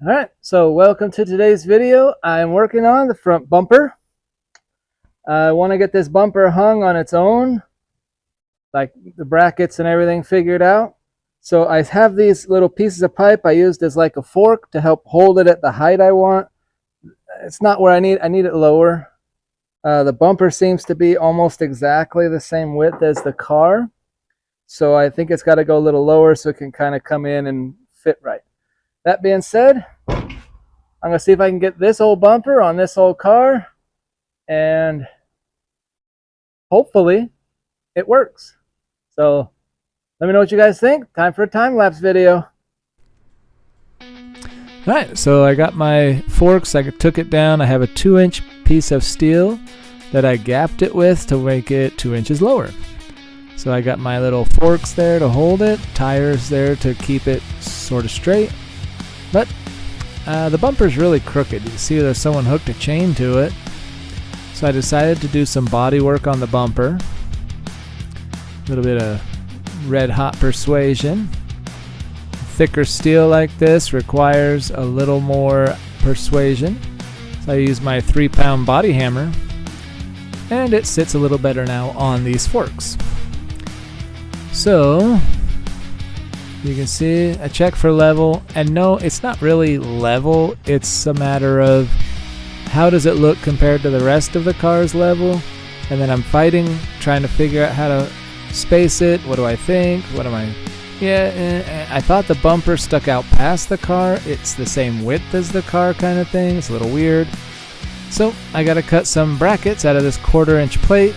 Alright, so welcome to today's video. I'm working on the front bumper. I want to get this bumper hung on its own, like the brackets and everything figured out. So I have these little pieces of pipe I used as like a fork to help hold it at the height I want. It's not where I need it lower. The bumper seems to be almost exactly the same width as the car. So I think it's got to go a little lower so it can kind of come in and fit right. That being said, I'm going to see if I can get this old bumper on this old car, and hopefully it works. So let me know what you guys think. Time for a time-lapse video. Alright, so I got my forks. I took it down. I have a 2-inch piece of steel that I gapped it with to make it 2 inches lower. So I got my little forks there to hold it, tires there to keep it sort of straight. But the bumper's really crooked. You can see there's someone hooked a chain to it. So I decided to do some body work on the bumper. A little bit of red hot persuasion. Thicker steel like this requires a little more persuasion. So I use my 3-pound body hammer, and it sits a little better now on these forks. So you can see I check for level, and no, it's not really level. It's a matter of how does it look compared to the rest of the car's level, and then I'm fighting, trying to figure out how to space it. What do I think? What am I? Yeah, I thought the bumper stuck out past the car. It's the same width as the car kind of thing. It's a little weird. So I got to cut some brackets out of this 1/4-inch plate.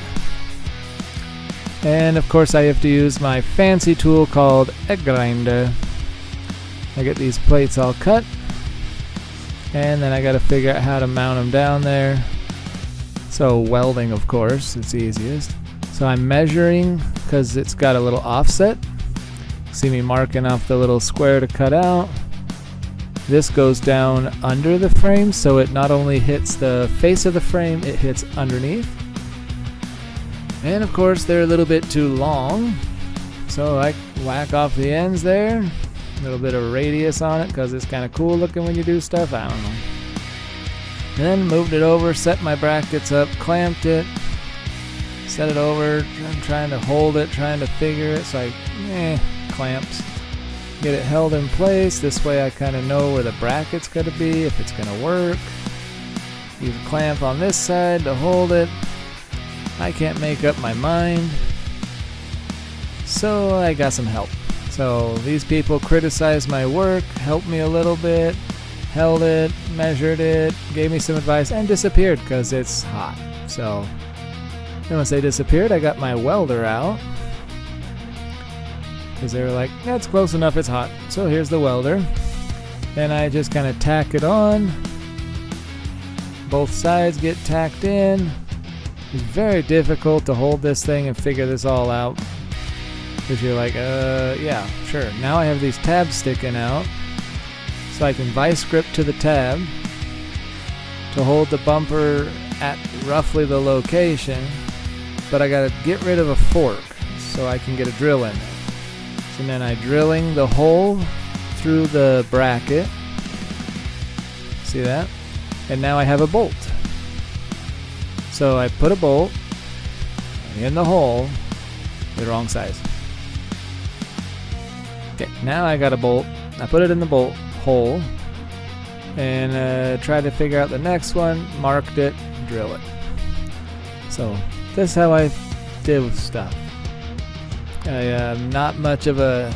And of course I have to use my fancy tool called a grinder. I get these plates all cut, and then I got to figure out how to mount them down there. So welding, of course, it's easiest. So I'm measuring because it's got a little offset. See me marking off the little square to cut out. This goes down under the frame, so it not only hits the face of the frame, it hits underneath. And of course they're a little bit too long, so I whack off the ends there. A little bit of radius on it because it's kind of cool looking when you do stuff. I don't know. Then moved it over, set my brackets up, clamped it, set it over. I'm trying to hold it, trying to figure it. So I clamps, get it held in place. This way I kind of know where the bracket's going to be, if it's going to work. Use a clamp on this side to hold it. I can't make up my mind, so I got some help. So these people criticized my work, helped me a little bit, held it, measured it, gave me some advice, and disappeared because it's hot. So then once they disappeared, I got my welder out because they were like, that's close enough, it's hot. So here's the welder, and I just kind of tack it on. Both sides get tacked in. It's very difficult to hold this thing and figure this all out, because you're like, yeah, sure. Now I have these tabs sticking out, so I can vice grip to the tab to hold the bumper at roughly the location, but I gotta get rid of a fork so I can get a drill in there. So then I'm drilling the hole through the bracket. See that? And now I have a bolt. So I put a bolt in the hole, the wrong size. Okay, now I got a bolt. I put it in the bolt hole and try to figure out the next one, marked it, drill it. So that's how I do stuff. I am not much of a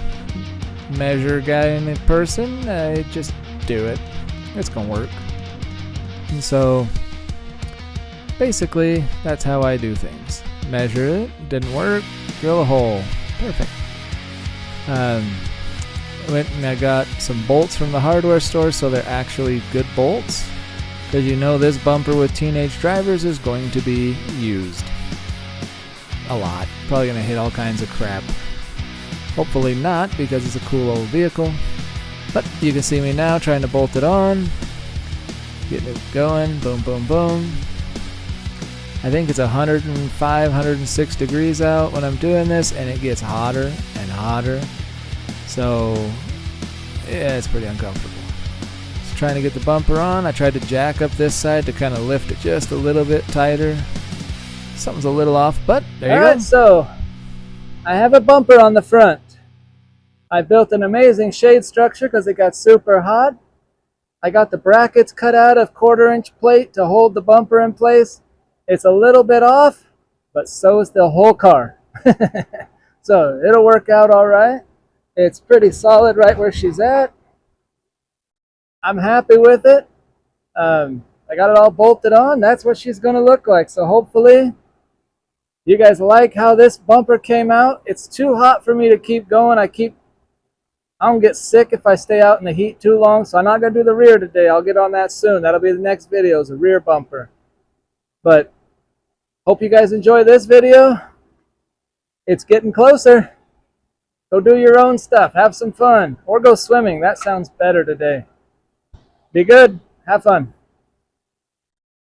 measure guy in person. I just do it. It's gonna work. And so basically, that's how I do things. Measure it, didn't work, drill a hole. Perfect. Went and I got some bolts from the hardware store, so they're actually good bolts. Because you know this bumper with teenage drivers is going to be used a lot. Probably going to hit all kinds of crap. Hopefully not, because it's a cool old vehicle. But you can see me now trying to bolt it on. Getting it going. Boom, boom, boom. I think it's 105, 106 degrees out when I'm doing this, and it gets hotter and hotter. So yeah, it's pretty uncomfortable. Let's trying to get the bumper on. I tried to jack up this side to kind of lift it just a little bit tighter. Something's a little off, but there you go. Alright, so I have a bumper on the front. I built an amazing shade structure because it got super hot. I got the brackets cut out of 1/4-inch plate to hold the bumper in place. It's a little bit off, but so is the whole car. So it'll work out all right. It's pretty solid right where she's at. I'm happy with it. I got it all bolted on. That's what she's going to look like. So hopefully you guys like how this bumper came out. It's too hot for me to keep going. I'm gonna get sick if I stay out in the heat too long, so I'm not gonna do the rear today. I'll get on that soon. That'll be the next video, is a rear bumper. But hope you guys enjoy this video. It's getting closer. Go do your own stuff. Have some fun. Or go swimming. That sounds better today. Be good. Have fun.